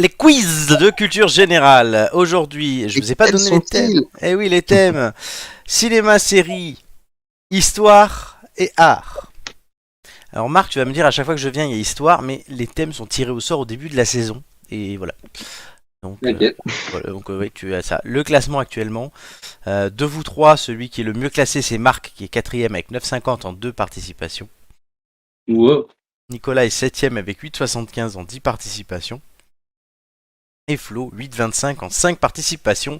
Les quiz de culture générale. Aujourd'hui, je vous ai pas donné les thèmes. Eh oui, les thèmes. Cinéma, série, histoire et art. Alors Marc, tu vas me dire à chaque fois que je viens, il y a histoire, mais les thèmes sont tirés au sort au début de la saison. Et voilà. Donc, ouais, tu as ça. Le classement actuellement. De vous trois, celui qui est le mieux classé, c'est Marc, qui est quatrième avec 9,50 en 2 participations. Wow. Nicolas est septième avec 8,75 en 10 participations. Et Flo, 8,25 en 5 participations.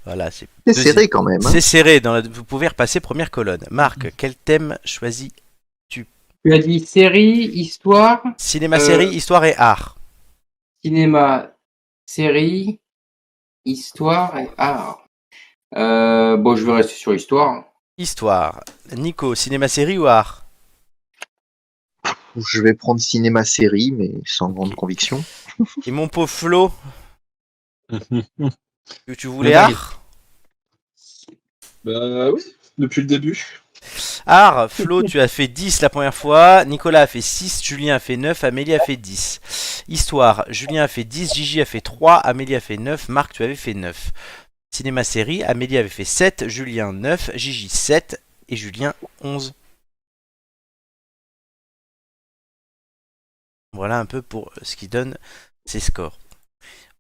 Voilà, c'est serré quand même. Hein. C'est serré. Vous pouvez repasser première colonne. Marc, quel thème choisis-tu? Tu as dit série, histoire. Cinéma, série, histoire et art. Cinéma, série, histoire et art. Bon, je vais rester sur histoire. Histoire. Nico, cinéma, série ou art? Je vais prendre cinéma-série, mais sans grande conviction. Et mon pauvre Flo, tu voulais art? Bah oui, depuis le début. Art, Flo, tu as fait 10 la première fois, Nicolas a fait 6, Julien a fait 9, Amélie a fait 10. Histoire, Julien a fait 10, Gigi a fait 3, Amélie a fait 9, Marc, tu avais fait 9. Cinéma série, Amélie avait fait 7, Julien 9, Gigi 7 et Julien 11. Voilà un peu pour ce qui donne ses scores.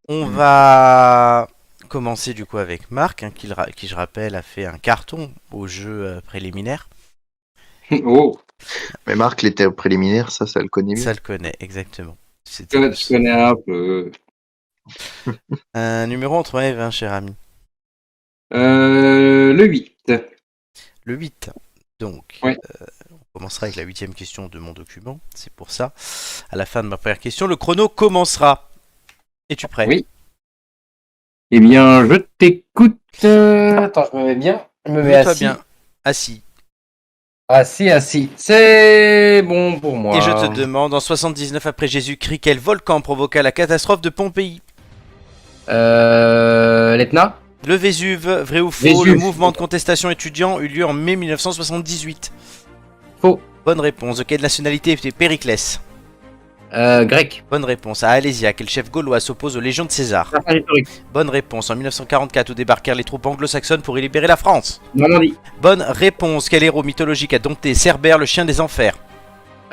On va commencer du coup avec Marc, hein, qui je rappelle a fait un carton au jeu préliminaire. Oh. Mais Marc, les préliminaires, ça le connaît bien. Ça le connaît, exactement. Je connais un peu. Un numéro entre 1 et 20, cher ami. Le 8. Le 8. Donc, ouais. On commencera avec la 8e question de mon document. C'est pour ça. À la fin de ma première question, le chrono commencera. Es-tu prêt? Oui. Eh bien, je t'écoute. Attends, je me mets bien. Je me mets assis. Bien. Assis. Assis. C'est bon pour moi. Et je te demande, en 79 après Jésus-Christ, quel volcan provoqua la catastrophe de Pompéi? L'Etna. Le Vésuve, vrai ou faux? Vésuve. Le mouvement de contestation étudiant eut lieu en mai 1978. Faux. Bonne réponse. De quelle nationalité était Périclès? Grec. Bonne réponse. À Alésia, quel chef gaulois s'oppose aux légions de César? Bonne réponse. En 1944, où débarquèrent les troupes anglo-saxonnes pour y libérer la France? Normandie. Bonne réponse. Quel héros mythologique a dompté Cerbère, le chien des enfers?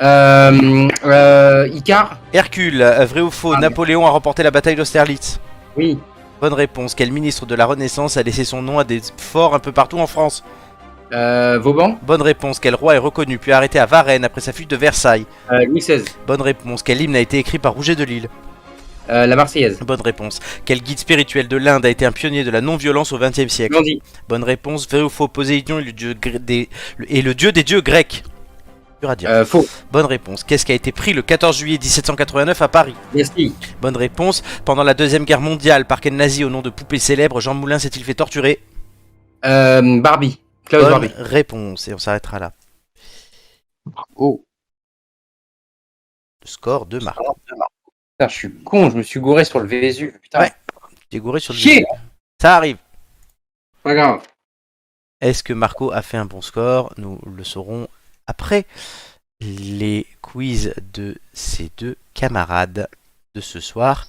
Icare. Hercule, vrai ou faux? Napoléon a remporté la bataille d'Austerlitz? Oui. Bonne réponse. Quel ministre de la Renaissance a laissé son nom à des forts un peu partout en France? Vauban. Bonne réponse. Quel roi est reconnu puis arrêté à Varennes après sa fuite de Versailles? Louis XVI. Bonne réponse. Quel hymne a été écrit par Rouget de Lille? La Marseillaise. Bonne réponse. Quel guide spirituel de l'Inde a été un pionnier de la non-violence au XXe siècle? Gandhi. Bonne réponse. Vrai ou faux? Poséidon est le dieu des dieux grecs? Dur à dire. Faux. Bonne réponse. Qu'est-ce qui a été pris le 14 juillet 1789 à Paris? Bastille. Bonne réponse. Pendant la Deuxième Guerre mondiale, par quel nazi au nom de poupée célèbre Jean Moulin s'est-il fait torturer? Barbie. Klaus Bonne Barbie. réponse. Et on s'arrêtera là. Oh. Le score de Marc. Putain, je suis con, je me suis gouré sur le Vésuve. Putain. Ouais. Tu es gouré sur le Vésuve. Ça arrive. Pas grave. Est-ce que Marco a fait un bon score? Nous le saurons après les quiz de ces deux camarades de ce soir.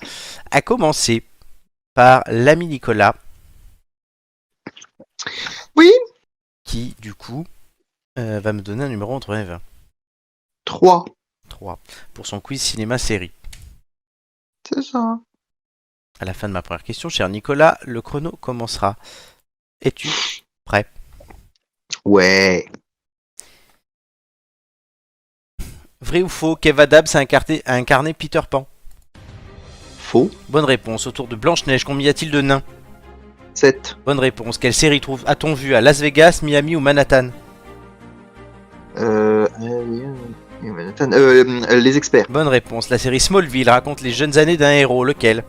À commencer par l'ami Nicolas. Oui. Qui, du coup, va me donner un numéro entre 1 et 20. 3. 3. Pour son quiz cinéma-série. C'est ça. À la fin de ma première question, cher Nicolas, le chrono commencera. Es-tu prêt? Ouais. Vrai ou faux? Kev Adams a incarné Peter Pan? Faux. Bonne réponse. Autour de Blanche-Neige, combien y a-t-il de nains? 7. Bonne réponse. Quelle série a-t-on vu à Las Vegas, Miami ou Manhattan? Manhattan. Les experts. Bonne réponse. La série Smallville raconte les jeunes années d'un héros. Lequel?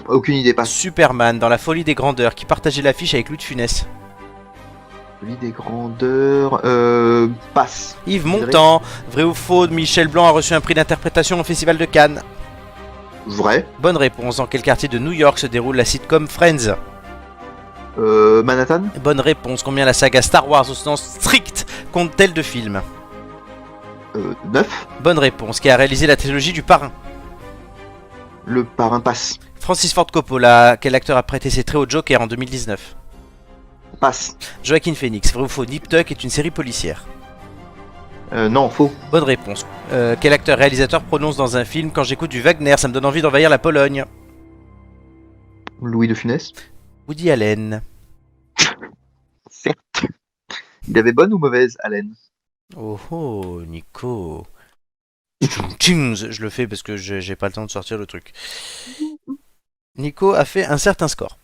Aucune idée, pas. Superman, dans la folie des grandeurs, qui partageait l'affiche avec Louis de Funès? Folie des grandeurs. Passe. Yves Montand, vrai ou faux? Michel Blanc a reçu un prix d'interprétation au Festival de Cannes? Vrai. Bonne réponse. Dans quel quartier de New York se déroule la sitcom Friends? Manhattan. Bonne réponse. Combien la saga Star Wars au sens strict compte-t-elle de films? 9. Bonne réponse. Qui a réalisé la trilogie du Parrain? Le parrain passe. Francis Ford Coppola, quel acteur a prêté ses traits au Joker en 2019? Passe. Joaquin Phoenix, vrai ou faux, Nip Tuck est une série policière. Non, faux. Bonne réponse. Quel acteur réalisateur prononce dans un film: quand j'écoute du Wagner, ça me donne envie d'envahir la Pologne? Louis de Funès. Woody Allen. Certes. Il avait bonne ou mauvaise haleine? Oh oh, Nico. Tchings, je le fais parce que j'ai pas le temps de sortir le truc. Nico a fait un certain score.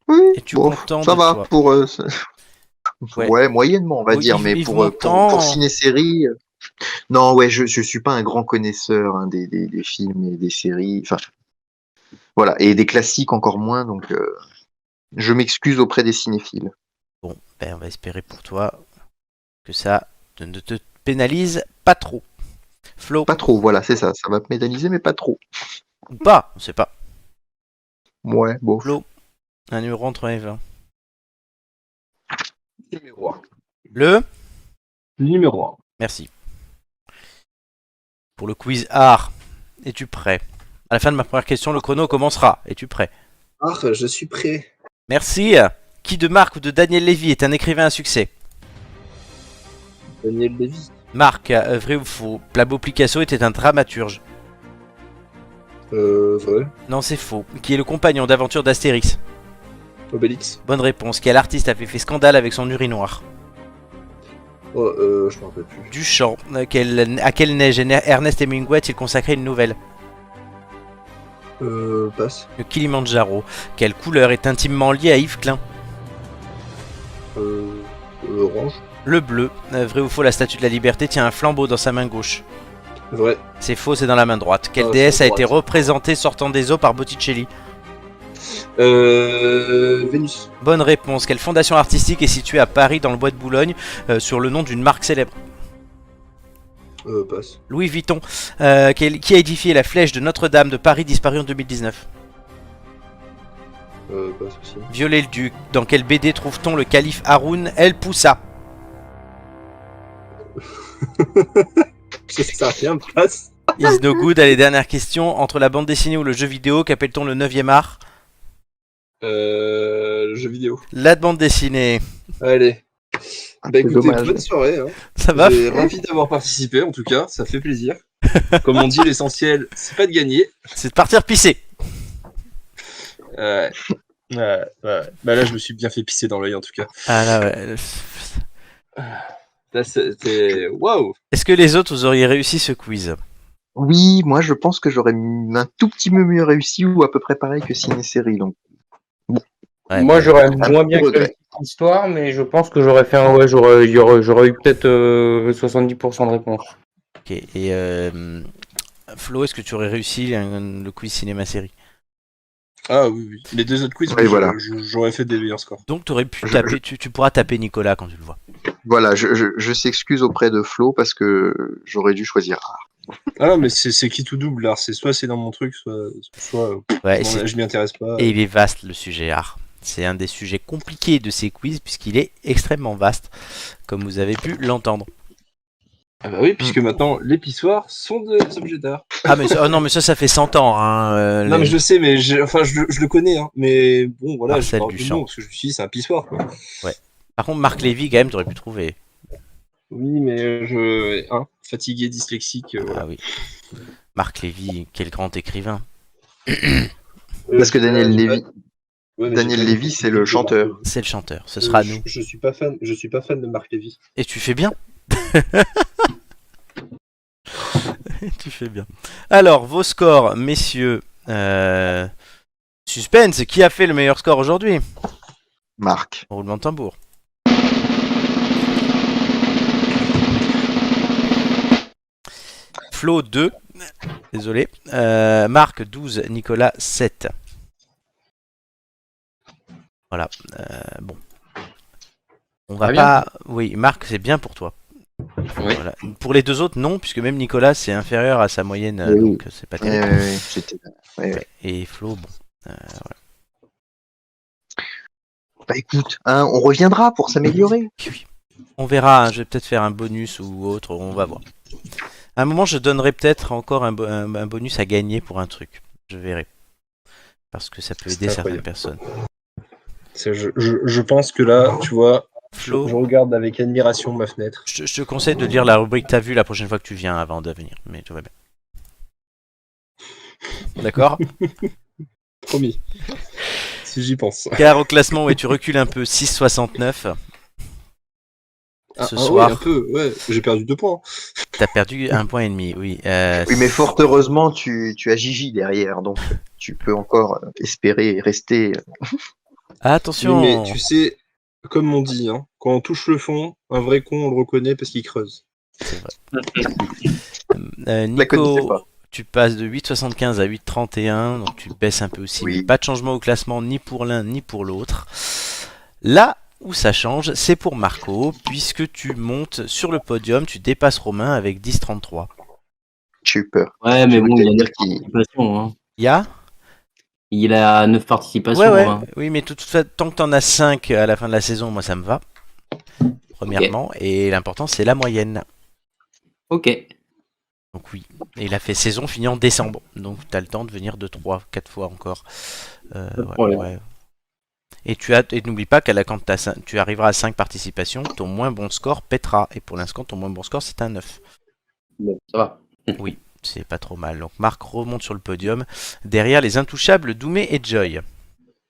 Oui. Es-tu Bon, content ça de va toi? pour. Ouais. Ouais, moyennement, on va Oui, dire, mais Yves pour Montand. ciné-série. Non, ouais, je suis pas un grand connaisseur hein, des films et des séries. Enfin, voilà, et des classiques encore moins, donc je m'excuse auprès des cinéphiles. Bon, ben on va espérer pour toi que ça ne te pénalise pas trop. Flo, Pas trop, voilà, c'est ça. Ça va me pénaliser, mais pas trop. ou pas, on sait pas. Ouais, bon. Flo, un numéro entre 1 et 20. Numéro 1. Le Numéro 1. Merci. Pour le quiz art, es-tu prêt? À la fin de ma première question, le chrono commencera. Es-tu prêt? Ah, je suis prêt. Merci. Qui de Marc ou de Daniel Lévy est un écrivain à succès? Daniel Lévy. Marc, vrai ou faux, Pablo Picasso était un dramaturge? Vrai. Non, c'est faux. Qui est le compagnon d'aventure d'Astérix? Obélix. Bonne réponse. Quel artiste avait fait scandale avec son urinoir? Oh, je m'en rappelle plus. Duchamp. À quelle neige Ernest Hemingway a-t-il consacré une nouvelle? Passe. Le Kilimandjaro. Quelle couleur est intimement liée à Yves Klein? Orange. Le bleu. Vrai ou faux, la statue de la liberté tient un flambeau dans sa main gauche? Vrai. C'est faux, c'est dans la main droite. Quelle Ah, déesse c'est a droite. été représentée sortant des eaux par Botticelli? Vénus. Bonne réponse. Quelle fondation artistique est située à Paris dans le bois de Boulogne sur le nom d'une marque célèbre? Passe. Louis Vuitton. Qui a édifié la flèche de Notre-Dame de Paris disparue en 2019? Passe aussi. Viollet-le-Duc. Dans quelle BD trouve-t-on le calife Haroun El Poussa? Ça sert à rien, passe. Is no good. Allez, dernière question. Entre la bande dessinée ou le jeu vidéo, qu'appelle-t-on le 9e art? Le jeu vidéo. La bande dessinée. Allez. Ah, Bah c'est écoutez, dommage. bonne soirée. Hein. Ça va? J'ai ravi d'avoir participé, en tout cas, ça fait plaisir. Comme on dit, l'essentiel, c'est pas de gagner. C'est de partir pisser. Ouais. Bah là, je me suis bien fait pisser dans l'œil, en tout cas. Ah là, ouais. Là, c'était... Waouh. Est-ce que les autres, vous auriez réussi ce quiz? Oui, moi je pense que j'aurais un tout petit peu mieux réussi ou à peu près pareil que ciné-série. Donc, Ouais, Moi, j'aurais un moins petit bien regret. que l'histoire, mais je pense que j'aurais fait un. Ouais, j'aurais eu peut-être 70% de réponse. Ok. Et Flo, est-ce que tu aurais réussi le quiz cinéma-série? Ah oui, oui. Les deux autres quiz, Oui, voilà. j'aurais fait des meilleurs scores. Donc t'aurais pu taper, tu pourras taper Nicolas quand tu le vois. Voilà, je s'excuse auprès de Flo parce que j'aurais dû choisir rare. Ah non, mais c'est qui tout double, là. Soit c'est dans mon truc, soit Ouais, je m'y intéresse pas. et il est vaste le sujet art. C'est un des sujets compliqués de ces quiz puisqu'il est extrêmement vaste, comme vous avez pu l'entendre. Ah bah oui, puisque maintenant, les pissoirs sont des objets d'art. Ah mais ça, oh non mais ça fait 100 ans. Hein, Non, mais je le sais, mais je le connais, hein. Mais bon, voilà, Marcel je parle du Duchamp. nom, parce que je me suis dit, c'est un pissoir, quoi. Par contre Marc Lévy quand même t'aurais pu trouver. Oui, mais fatigué, dyslexique, voilà. Ah oui. Marc Lévy, quel grand écrivain. Parce que Daniel j'ai Lévy, pas- ouais, mais Daniel j'ai pas- Lévy, c'est le chanteur. C'est le chanteur. Ce sera nous. Je suis pas fan de Marc Lévy. Et tu fais bien. Tu fais bien. Alors, vos scores, messieurs. Suspense, qui a fait le meilleur score aujourd'hui? Marc. Roulement de tambour. Flo 2. Désolé. Marc 12. Nicolas 7. Voilà. Bon. On va Très pas. Oui, Marc, c'est bien pour toi. Oui. Voilà. Pour les deux autres, non, puisque même Nicolas, c'est inférieur à sa moyenne, Oui. donc c'est pas terrible. J'étais là. Ouais. Et Flo, bon. Bah écoute, hein, on reviendra pour s'améliorer. Oui. On verra, hein, je vais peut-être faire un bonus ou autre, on va voir. À un moment, je donnerai peut-être encore un bonus à gagner pour un truc. Je verrai. Parce que ça peut C'est aider certaines incroyable. personnes. Je pense que là, tu vois, je Flo, regarde avec admiration ma fenêtre. je te conseille de lire la rubrique T'as vu la prochaine fois que tu viens avant de venir. Mais tout va bien. D'accord. Promis. Si j'y pense. Car au classement, ouais, tu recules un peu. 6,69. Ce Ouais, soir, un peu, ouais. J'ai perdu 2 points. t'as perdu 1,5 point, oui. Oui, mais fort heureusement, tu as Gigi derrière, donc tu peux encore espérer rester. Oui, mais Attention. tu sais, comme on dit, hein, quand on touche le fond, un vrai con, on le reconnaît parce qu'il creuse. C'est vrai. Je la connaissais Nico, pas. tu passes de 8,75 à 8,31, donc tu baisses un peu aussi, mais Oui. pas de changement au classement ni pour l'un ni pour l'autre. Là où ça change, c'est pour Marco, puisque tu montes sur le podium, tu dépasses Romain avec 10,33. J'ai eu peur. Ouais, mais J'ai cru bon, que il y a t'allais 9 dire qu'il. participations. Hein. Il y a Il a 9 Ouais, participations, ouais, Romain. oui, mais tant que t'en as 5 à la fin de la saison, moi ça me va, premièrement, et l'important c'est la moyenne. Ok. Donc oui, et il a fait saison finie en décembre, donc t'as le temps de venir 2, 3, 4 fois encore. Pas de Ouais, problème. ouais. Et n'oublie pas quand tu arriveras à 5 participations, ton moins bon score pètera. Et pour l'instant, ton moins bon score, c'est un 9. Bon, ça va. Oui, c'est pas trop mal. Donc Marc remonte sur le podium, derrière les intouchables Doumé et Joy.